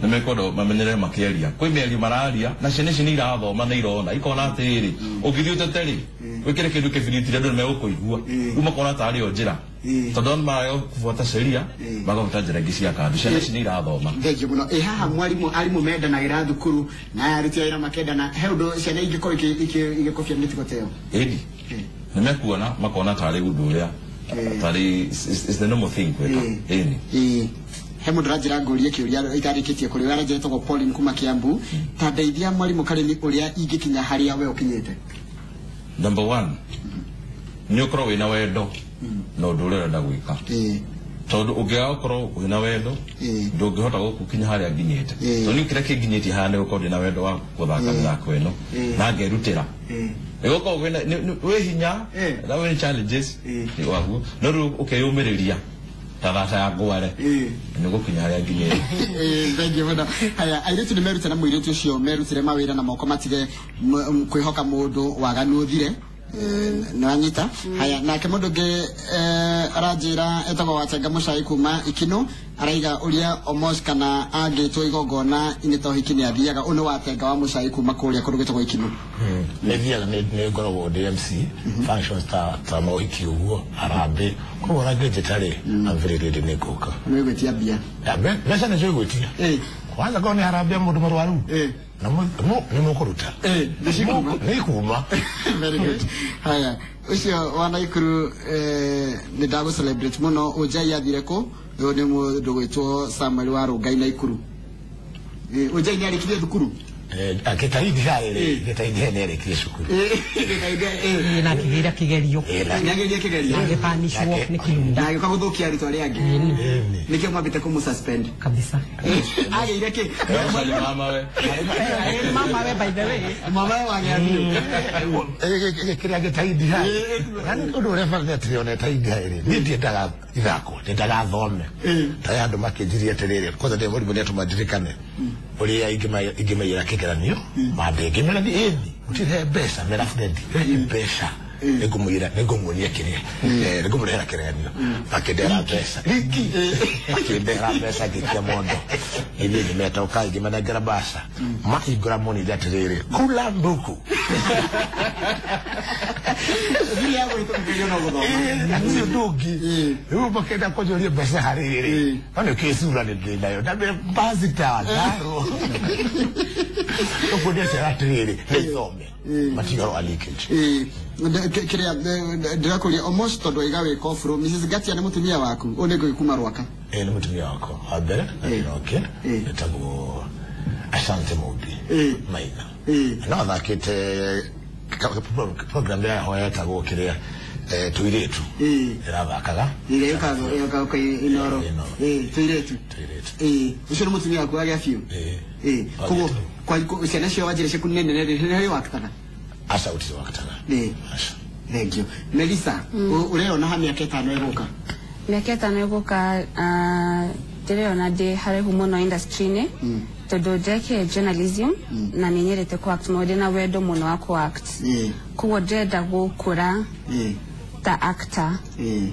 na mekodo mamenyere makiaria kwi miario mararia na ciana ni irathoma na irona ikona atiri ugithio teteri wikire kindu kibiriti ndu megukũigua uma kona tari o njira tondu marayo kufuata sheria magafuta njira ingi cia kandu ciana ni irathoma thegio muno haha mwalimu menda na ira thukuru na aruti ira makenda na heundo ciana ingi ko igikofia nitigoteo edi nimekuona makona tari undu uria tari is the normal thing kweka eni hemu ndajira ngorie kiuria itarikitie kuri wara je togo Pauline kuma Kiambu tandeithia mwalimu Karimi uria ingikinya haria we ukinyete. Number 1 nyokro wina wendo no ndurera ndagwika tondu ungiakorwo wina wendo ndungihota gukinya haria nginyete to ni kira kinginyeti hane ukorwo na wendo wa guthaka mithako ino na ngerutira egoko wina we hinya na we challenges ni wagu no ru ukeyumiriria tabata ya gware ni gukinya haria nginyete thengio muno haya airetu ni meruta na muiretu ucio merutire mawira na moko matige kwihoka mundu waganu uthire na nyita haya na kemodo ge arajira etago watenga mucai kuma ikino araiga uria Omosh kana agitwo igogona inito hikini athiaga uno watenga wa mucai kuma kuria kurugitwo ikino ne thiaga ne ngoragwo DMC functions ta mohiki uguo arambe ko rage jetare avirire ne koka we gwetia bia besa ne jogwetia kwanza kwa ni harambia mundu marwaru na ni mukuruta ni kuma very good haya ucio wanaikuru ni dago celebrate muno ujai athireko ni mundu gwitwo Samuel wa Rungai na ikuru ujai ni alikiria thukuru akitaidi hale kitaidi hale kishukuru na kigira kigerio nyageria kigerio angepanishwo ni kiunda na gikaguthukia ritwa riangi nikio mwabite kumu suspend kabisa age ireke mama we by the way mama wangiathio kiria kitaidi hale yani undu reference trione taidi hale ni ndiendaga ithako ndiendaga thome ta andu makinjirie terere kwanza ndio muri bone tumadirikane uria ingimeira kigeranio mande ngimerani eni utire besa mera friend besa negumuria kiria negumurera kirenio akendera besa riki akendera besa gikia mondo ili nimeta ukai gimana garabasa mahigura moni datirere kula mbuku vile hapo itakuja na godo sio dogi upo kenda kujoria besa hariri ana kesura ni nayo dabe bazi taro ukode seratirere nesome matigaro aliketi kiria ndirakuria Omosh tondu igawe kofro Mrs Gatia ni mutumia waku onego ikuma rwaka ni mutumia wako abere okay etago asante mudi maina no thakite program ya hoya etago kiria tuiretu irathakaga irathakaga inoro tuiretu ucio ni mutumia waku agia fiu kugo kwa ciana cio wajire ciku nene nene wakataga asa utisi wakataga asa thank you Melissa ureo na miaka 5 eguka miaka 5 eguka ndĩrona ndĩ haraihu mũno industry-inĩ tondũ ndeke journalism na nĩnyerete ku act mũndũ na wendo mũno wa ku act koguo ndĩrenda gũkũra ta actor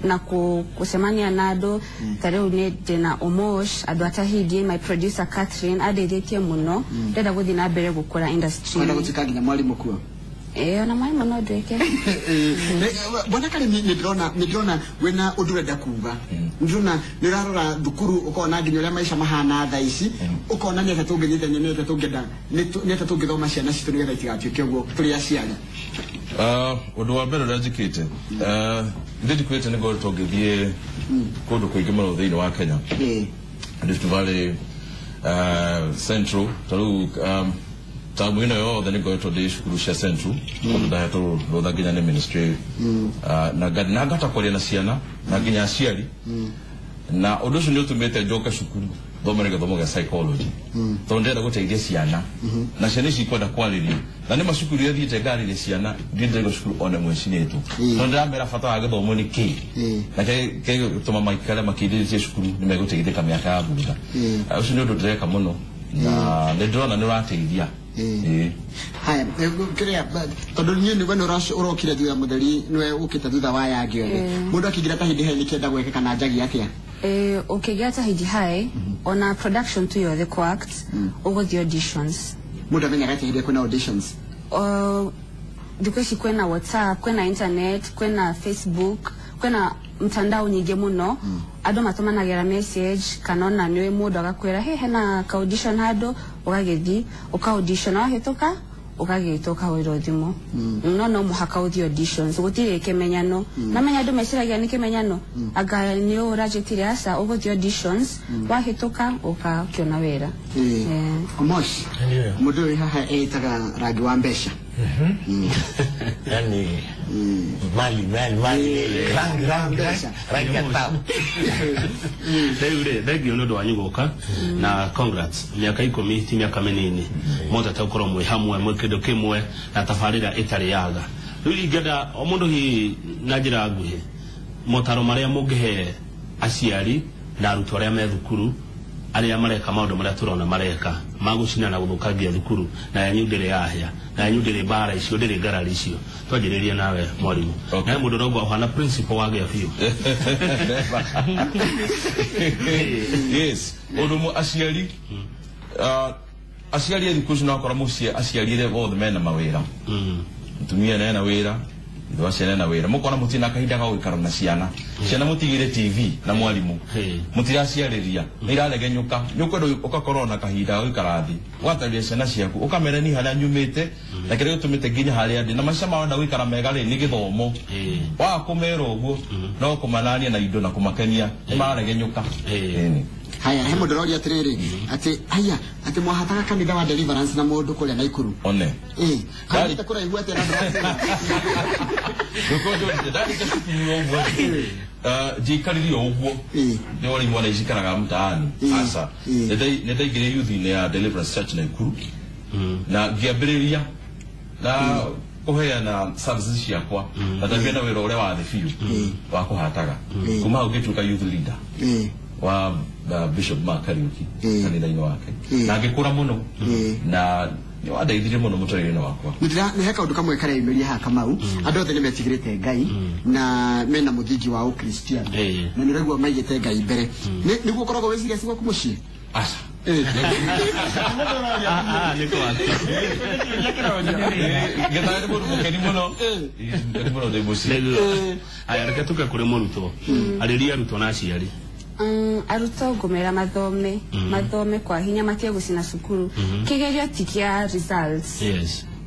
na kusemania na andũ tarĩu nĩ ndĩna Omosh andũ atahindie my producer Catherine adeithĩtie mũno ndĩrenda gũthiĩ na mbere gũkũra industry kwenda gũtuĩka nginya mwarimũ kuo ona mwarimũ no ndwĩke bwana Karimi nĩndĩrona wena ũndũ ũrenda kuga nĩndĩrona nĩũrarora thukuru ũkona nginya ũrĩa maisha mahana thaa ici ũkona nĩ atĩa tũngĩnyitania nĩ atĩa tũngĩenda nĩ atĩa tũngĩthoma ciana citũ nĩgetha itigatuĩke ũguo tũrĩ aciari ũndũ wa mbere ũrĩa njĩkĩte ndĩndĩkwĩte nĩngorwo tũngĩthiĩ kũndũ kũingĩ mũno thĩinĩ wa Kenya Rift Valley Central tarĩu tamu ino yothe nĩngoretwo ndĩ cukuru cia Central tondũ ndahetwo rũtha nginya nĩ ministry na ngahota kwaria na ciana na nginya aciari na ũndũ ũcio nĩ ũtũmĩte njoke cukuru thomere gĩthomo gĩa psychology tondũ ndĩrenda gũteithia ciana na ciana ici ikwenda kwarĩria na nĩ macukuru iria thiĩte ngarĩria ciana ndĩrenda cukuru ona mwecinĩtwo tondũ ndĩramera bata wa gĩthomo nĩ kĩĩ na gĩtũma maikare makĩndĩrĩtie cukuru nĩ megũteithĩka mĩaka ya thutha ũcio nĩ ũndũ ndĩreka mũno na nĩndĩrona nĩ ũrateithia haya kĩrĩa tondũ niĩ nĩ wena ũrokire thutha mũtheri nĩwe ũkĩte thutha wa yangi othe mũndũ akĩngira ta hĩndĩ haĩ nĩkĩenda gwĩka kana njagi atĩa ũkĩgĩa ta hĩndĩ haĩ ona production tu yothe ku act ũgũthiĩ auditions mũndũ amenyaga atĩ hĩndĩ kwĩna auditions thikũ ici kwĩna WhatsApp kwĩna internet kwĩna Facebook kwĩna mtandao nyingĩ mũno andũ matũmanagĩra message kana ona nĩ mũndũ agakwĩra hena ka audition handũ ũgagĩthiĩ ũka audition wahĩtũka ũgagĩtũka wĩra thimũ no mũhaka ũthiĩ auditions gũtirĩ kĩmenyano namenya andũ meciragia nĩ kĩmenyano anga nĩ ũranjĩtire aca ũgũthiĩ auditions wahĩtũka ũkakĩona wĩra Omosh mũndũ ũyũ haha etaga rangi wa mbeca yani mali rangi ya tao thegio nĩ ũndũ wanyu gũka na congrats mĩaka 10 ti mĩaka mĩnini motete gũkorwo mwĩ hamwe mwĩ kĩndũ kĩmwe na tabarĩra ĩtarĩ yaga rĩu ingĩenda o mũndũ hihi na njĩra nguhĩ motaro marĩa mũngĩhe aciari na arutwo arĩa me thukuru arĩa mareka maũndũ marĩa tũrona mareka magũcina na gũthũkangia thukuru na yanyu ndĩrĩ yahĩa na yanyu ndĩrĩ mbara icio ndĩrĩ ngarari icio twanjĩrĩrie nawe mwarimũ na mũndũ ũrauga ũhana principal wagĩa biũ yes ũndũ aciari thikũ ici no akora mũciĩ aciari othe othe mena mawĩra mũtumia nena wĩra ithe wa ciana na wĩra mũkona mũtina kahinda ga gũikara na ciana mũtigĩre TV na mwarimũ mũtiraciarĩria nĩ iraregenyũka nĩ ũkwenda ũgakorwo na kahinda ga gũikara thĩ ũgatarĩria ciana ciaku ũkamera ni harĩa nyumĩte na kĩrĩa gĩtũmĩte nginya harĩa ndĩ na maica mao na gũikara mega rĩ nĩ gĩthomo wa kũmera ũguo no kũmanania na indo na kũmakenia nĩ mararegenyũka haya he mũndũ ũroria atĩrĩrĩ atĩ mwahataga kanitha wa Deliverance na mũndũ kũrĩa Naikuru one harĩte kũraihu atĩ jikariri ũguo nĩ wari mwana icikaraga mtaani asa nĩndaingĩrire youth-inĩ ya Deliverance Church Naikuru na ngĩambĩrĩria na kũheana services ciakwa na ndambia na wĩra ũrĩa wa thĩ biũ wa kũhataga kuma hau ngĩtuĩka youth leader wa Bishop Mark Kariuki kanitha-inĩ wake na ngĩkũra mũno na nĩ wandeithirie mũno mũtũrĩre-inĩ wakwa nĩ he kaũndũ kamwe kareyumĩria haha Kamau andũ othe nĩ metigĩrĩte Ngai na mena mũthingi wa ũkristiano na nĩ ũraigua maigĩte Ngai mbere nĩguo ũkoragwo wĩ serious gwaku mũciĩ aca gĩtharĩ mũndũ mũkeni mũno ndĩ mũciĩ aya reke tũke kũrĩ mũrutwo arĩria arutwo na aciari arutwo ngũmera mathome kwa hinya matige gũcina cukuru kĩgerio ti kĩa results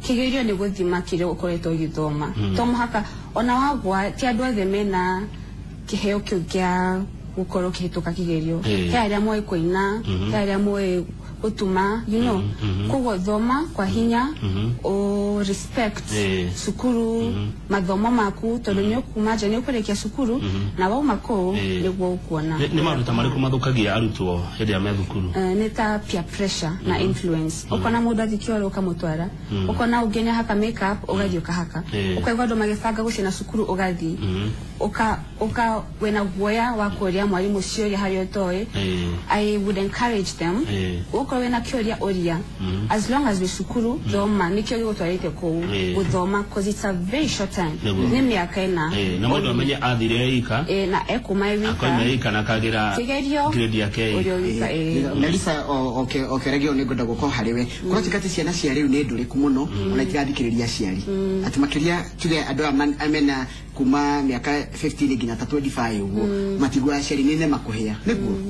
kĩgerio nĩ gũthima kĩrĩa ũkoretwo ũgĩthoma to mũhaka ona wagwa ti andũ othe mena kĩheo kĩu kĩa gũkorwo kĩhĩtũka kĩgerio he arĩa moĩ kũina he arĩa moĩ gũtuma koguo thoma kwa hinya o respect cukuru mathomo maku tondũ nĩ ũkuma nja nĩ ũkũrĩkia cukuru na wauma kũu nĩguo ũkuona nĩ maũndũ ta marĩkũ mathũkagia arutwo hĩndĩ ya me thukuru nĩ ta peer pressure na influence ũkona mũndũ athiĩ kĩoro ũkamũtwara ũkona ũngĩ nĩ haka make up ũgathiĩ ũkahaka ũkaigua andũ magĩbanga gũcina cukuru ũgathiĩ uka wena guoya wa kuria mwalimu ucio hari otoe I would encourage them uko wena kioria oria as long as we sukuru thoma nikio gutwarite ku guthoma because it's a very short time ni miaka ina na mundu amenye athire ika na eka na kagira grade yake Melissa okeregio ni ngoda guko hariwe kuratikati ciana cia riu ni nduri kumuno ona kirathikiriria ciari ati makiria tuge andu amena kuma miaka 15 nginya 25 uguo matigwa ciari nene makuhia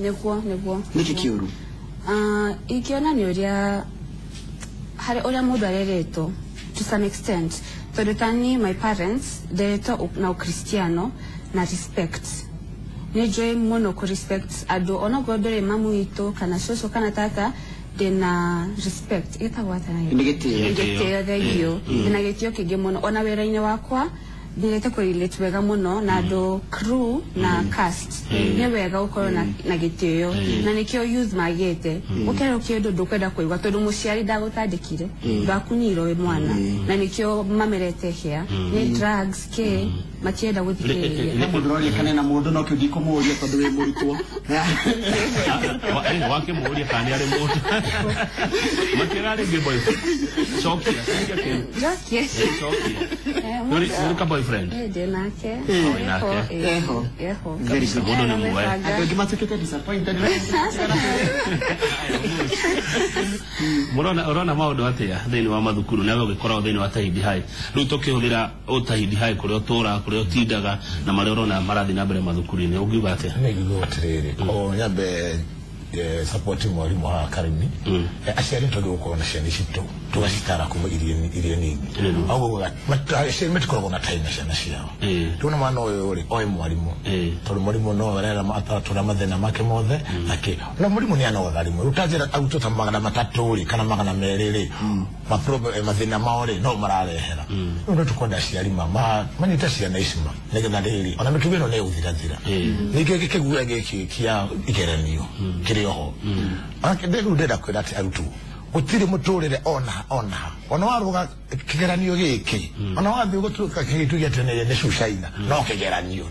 niguo niki kiuru ikiona ni uria hari uria mundu arereto to some extent todetani my parents dereto na ukristiano na respect nejoy mono ko respect ado ona godore mamu ito kana soso kana tata dena respect ita wata na ngete thegio dena getio kige mono ona wera-ine wakwa direte ko relate wega muno na do crew na cast ne wega ukoro na gitio na nikio youth magete ukero kiedo dokweda koigwa todo muciari dagutandikire bakuniro we mwana na nikio mamerete hia ni drugs ke matienda guthikiriria ndorori kana na mundu no kigiko muria todo we muritwo wake muria kana ari mundu makirari be boyfriend chokia Nuri boyfriend. Denake. Eho. Very good. Bodo ni muwe. Agimatukete disappointed. Murona maundu atia thini wa mathukuru nawe ugikorwo thini wa Tahidi High. Riu tukihurira Tahidi High kuria utura kuria utindaga na maria urona marathi na mbere mathukuru-ini ugiuga atia? Niguo atiriri. O nyambe support mwalimu wa academy aciari tugukorwo na ciana citu tugacitara kuma irie nini au aciari metikoragwo na time ciana ciao tuna mwana uyu uri oi mwalimu tori mwalimu no rera matatu mathina make mothe ake na mwalimu ni anotha rimwe utajira aututa magana matatu uri kana magana meriri ma problem mathina maore no mararehera ndo tukonda aciari mama manyita ciana icima nigetha riri ona mitubino ne uthirathira nikio gikiguya giki kia igeranio oho akendego ndenda kwira ati arutu gutiri muturire ona waruga kigeranio giki ona wathi gutuka kitu gyetenere ne shushaina no kigeranio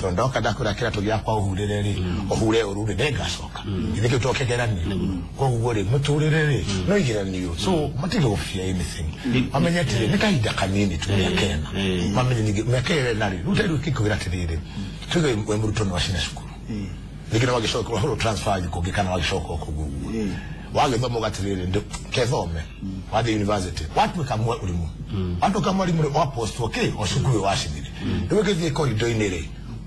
to ndoka ndakura kira tugia kwa uhurire ri ohure urure ndegacoka ithike to kigeranio ko ugore muturire ri no igeranio so matigo gufia anything amenyetire nikaida kanini tunyakena mamenye ni mekere nari rutero kikubira tirire tuge wemuruto no washina shukuru nikina wagishoka kwa horo transfer yikogekana wagishoka okugugu wagethoma gatirire ndo kethome wathi university watu kamwe ulimu watu kamwe ulimu wa post okay oshukuru washibire ndwegethie corridor inere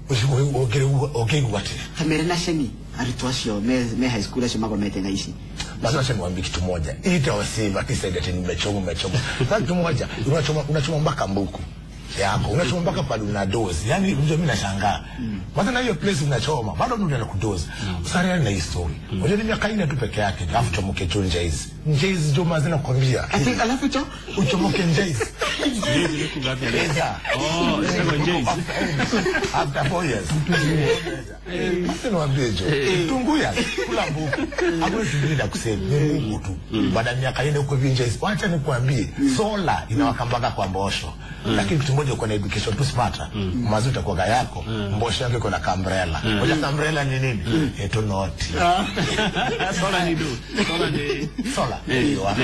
ushukuru okegu wate kamera na sheni aritwasio me high school asho magomete na ishi basi wasema mwambie kitu moja ita wasiva kisaida tena nimechoma kitu moja unachoma mpaka mbuku yako unachoma mpaka pale una dozi yani unajua mimi nashangaa maana hiyo place unachoma bado unaenda kudozi usariana na history unajua ni miaka ina tu peke yake alafu chomoke tu njeiz ndio mazina kukwambia alafu cho uchomoke njeiz njeiz kugatia sema njeiz after 4 years basi no abejo tunguya kula mbuku hapo tunataka kusema Mungu tu baada ya miaka ina uko njeiz wacha nikwambie sola inawakambaka kwa mbosho lakini kitu moja uko na education tu smarter mazuta kwa yako mbosho yake iko na umbrella moja umbrella ni nini eto noti sola ni do sola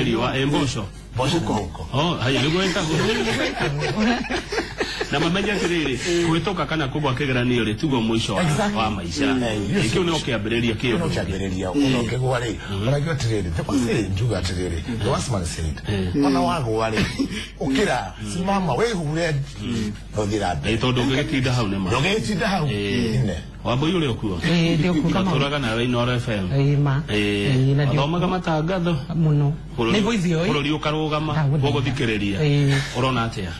ndio mbosho huko haya ni kwenda na mamenye kiriri kuitoka kana kubwa kegeranio ri tugo mwisho wa maisha ikio no kiambiriria kio no kiambiriria uno kegwari unajua tiriri tepase njuga tiriri the wasman said ona wago wale ukira simama we hure othira itondo ngetinda hau nema ngetinda hau ine wabo yule okuwa ndio kama turaga na Ino FM ma na ndio thoma matangatho muno nebo ithio bururi ukarugama guguthikiriria urona atia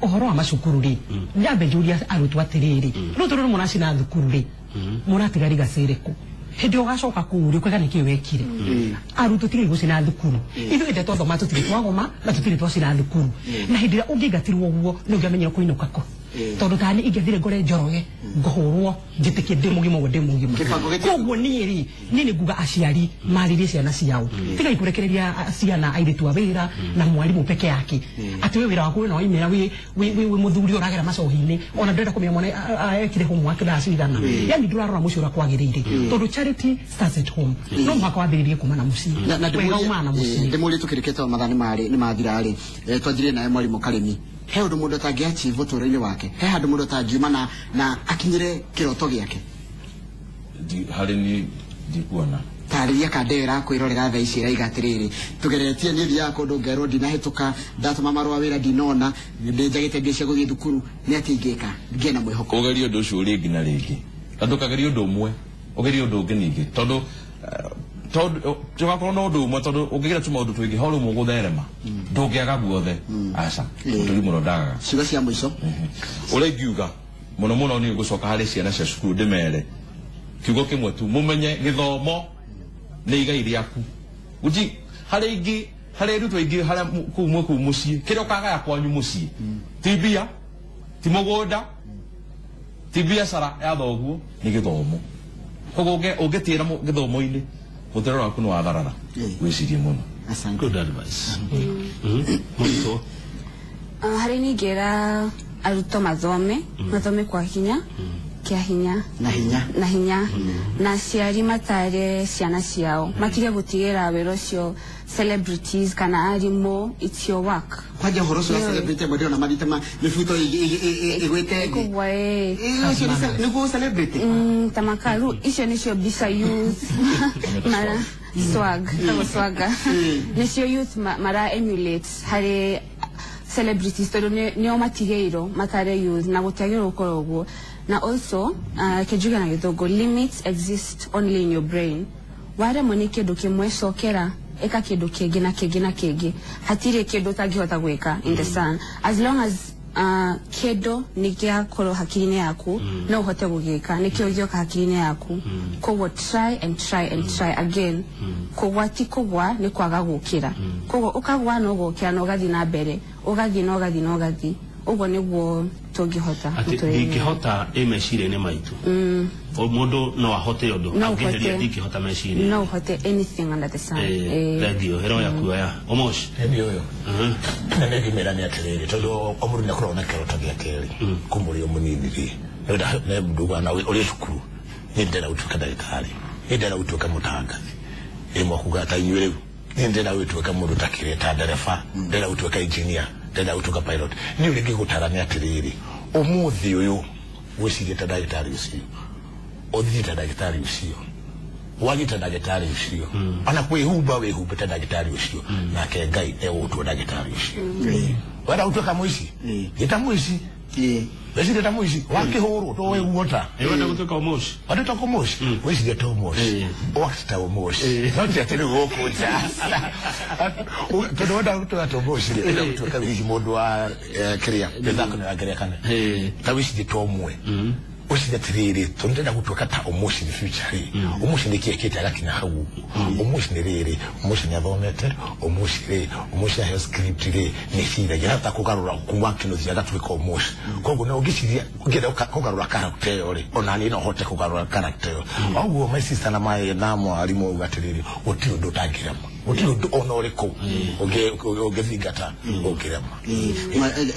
uhoro wa macukuru ri nyambe njuria arutwo atiriri rutoro munacina thukuru ri muratigari gacereko hindi ugacoka kuri kwega niki wekire arutwo tiri gucina thukuru ithu inde tondo matutiri twagoma na tutiri twacina thukuru na hindi ungigatirwo guo no ngamenyera kuinuka ko tondu tani ingethire ngore njoroge ngohurwo njitikie ndi mugimo we ndi mugimo koguo ni nguga aciari maririe ciana ciao tiga ikurekereria ciana airitu awira na mwalimu peke yake ati we wira waku no imera we muthuri uragera macohi-ini ona ndenda kumenya mwana ekire homework na acigana yani ndurarora mucio ura kwagirire tondu charity starts at home no mwaka wambiririe kuma na muci wega umana muci ndimuri tukiriketa mathani mari ni mathirari twanjire naye mwalimu Karemi he undu mundu tangiachieve uturo-ini wake he handu mundu tangiuma na akinyire kiroto giake hari ni ndikuona tariria kandera kwirorera tha ici raiga atiriri tugeretie ni thia kundu ngero ndinahituka ndatuma marua wira ndinona ndinjagite mbia cia guthii thukuru ni ati ingika ngiena mwihoko ugerio ndu ucio ringi na ringi andu kagerio ndu umwe ugerio ndu ungi ningi tondu tugakorwo na undu umwe tondu ungigira tu maundu twingi horo mu gutherema ndungiaga guothe aca turi muno ndaga ciugo cia mwico uria ingiuga muno muno ni gucoka hari ciana cia cukuru ndimere kiugo kimwe tu mumenye githomo ni igai riaku uji hari ingi hari ndu twingi hari kumwe ku mucii kiro kaga ya kwanyu mucii tibia timogoda tibia sara ya thoguo ni githomo kogo ugitira githomo-ini uthero waku ni watharara wicirie muno good advice hari ningira aruto mathome kwa hinya kia hinya na hinya na ciari matare ciana ciao matige gutigira wero cio celebrities kana arimo it's your work kwaje horoso ya celebrity bado na maditama mifuto igwete kubwa ni go celebrity tamakaru icio nicio bisa youth mara swaga nicio youth mara emulate hari celebrities todo nio matigeiro matare youth na gutiagiro ukorogo na also kejuga na githogo limits exist only in your brain wale mwenye kindu kimwe cokera eka kindu kingi na kingi na kingi hatire kindu tangihota gwika in the sun as long as kindu nikia koro hakiri-ini yaku no uhote gugika nikio gioka hakiri-ini yaku koguo try again koguo ti koguo ni kwaga gukira koguo ukagwa no gukira no gathi na mbere ugathi ugo niguo tungihota ndingihota meciria-ini maitu o mundu no ahote undu angiheria ndingihota meciria no hote anything under the sun radio hero ya kuya omosh ndio yo na ngimera ni atiriri tondu omuru na kurona kirota gya keri kumuri omunini ri nda ne mduga na uri cukuru ndera utuka ndagitari ndera utuka mutanga imo kugata inywere ndera utuka mundu takireta nderefa ndera utuka engineer ndera utuka pilot ni uri gigutarania atiriri umuthi uyu wicigita ndagitari ucio othita ndagitari ucio wagita ndagitari ucio ana kwihumba wihumba ndagitari ucio nake Ngai egutwo ndagitari ucio wala utoka muici gita muici weci gita muici wakihuru to weguota wenda gutuka omoshi wenda to omoshi weci gita omoshi wakita omoshi not yet ni wokuja to wenda gutuka to omoshi ila gutuka wiji mundu wa kiria ndako na kiria kana ta weci gita omwe usije tiriri tondenda gutuka ta omoshi ni future omoshi ni kiekete agakina hawu omoshi ni riri omoshi ni abonete omoshi ya script ri ni shira yata kugarura kumwakino zya gatwika omoshi kogo na ugishiriya kugera kugarura character ori onani no hote kugarura character awu my sister na my namo alimo ugatiriri otiro dotagirama otiro onoreko ogethingata ogirama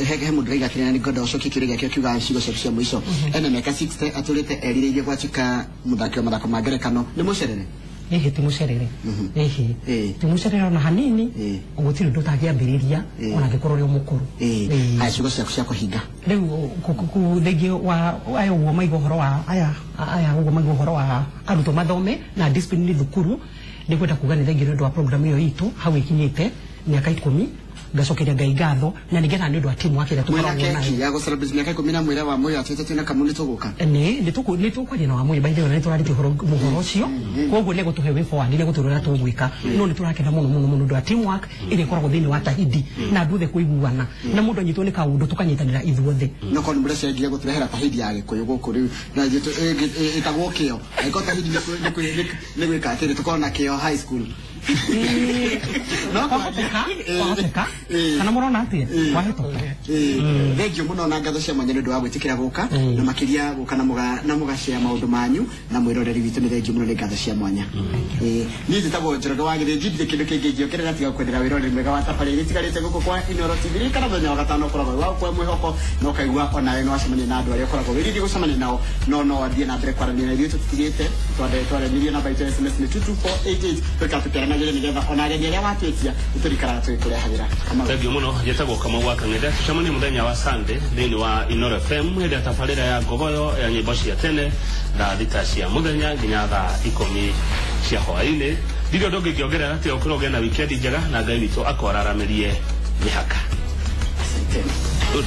hege mudrega kirina ni godo shoki kiriga kyo kiuga cigo cia mwico ene meka 60 aturite erire gwachika muthaki wa mathako ma ngerekano ni mucerere ti mucerere ti mucerere na hanini ugutiri ndutagiambiriria ona gikorwo ri umukuru aya cigo cia kuhinga riu thegi wa aya ugo maigo horo wa aya ugo maigo horo wa aruto mathome na discipline thukuru ndikwenda kuga ni thegi ndo wa program iyo itu hau ikinyite miaka 10 gacokeria Ngai ngatho na nigera ni ndu atimu wake tukoragwo nayo ya go celebrate miaka 10 na mwira wa moyo atete tena kamuni tuguka ni tukwaria na wa moyo baide na turarite muhoro ucio koguo ne gutuhe we forward ne guturura tugwika no ni turakenda muno ndu atimu wake ile koragwo thini wa tahidi na nduthe kuiguana na mundu anyitwo ni kaundu tukanyitanira ithuothe no kon mbere cia ngiye guturehera tahidi yake kuyo kuri na jitu itagwo kio aiko tahidi ni gwika atiri tukorwo na kio high school No kwahoteka kana murona atia kwahetoka thengio muno na ngatho cia mwanya nĩ ũndũ wa gwĩtĩkĩra gũka na makĩria gũka na mũgacĩa maũndũ manyu na mwĩroreri witũ nĩ thengio muno nĩ ngatho cia mwanya niĩ njĩtagwo Njoroge wa Gĩthĩnji ndirĩ kĩndũ kĩngĩ ingĩongerera tiga kwendera wĩroreri mwega wa tabarĩra itigarĩte gũkũ kwa Inooro TV kana mũthenya wa gatano ũkoragwo wa kwa mwĩhoko na ũkaigua onawe nĩ wacemania na andũ arĩa ũkoragwo wĩrĩrie gũcemania nao no athiĩ na mbere kwaranĩria na ithuĩ tũtigĩte twaranĩrie namba itũ ya SMS nĩ 22488 tũkatũkĩranagĩre nĩgetha ona arĩa watwĩtia tũtũrikaraga twĩkũrehagĩra thengio muno njĩtagwo Kamau wa Kang'ethe tucemanie mũthenya wa Sunday thĩinĩ wa Inooro FM hĩndĩ ya tabarĩra ya ngogoyo ya nyĩmbo cia tene na thita cia mũthenya nginya thaa 10 cia hwaĩ-inĩ ndirĩ ũndũ ũngĩongerera tiga ũkorwo ũgĩe na wikendi njega na Ngai witũ akoraramĩrie mĩhaka. Good.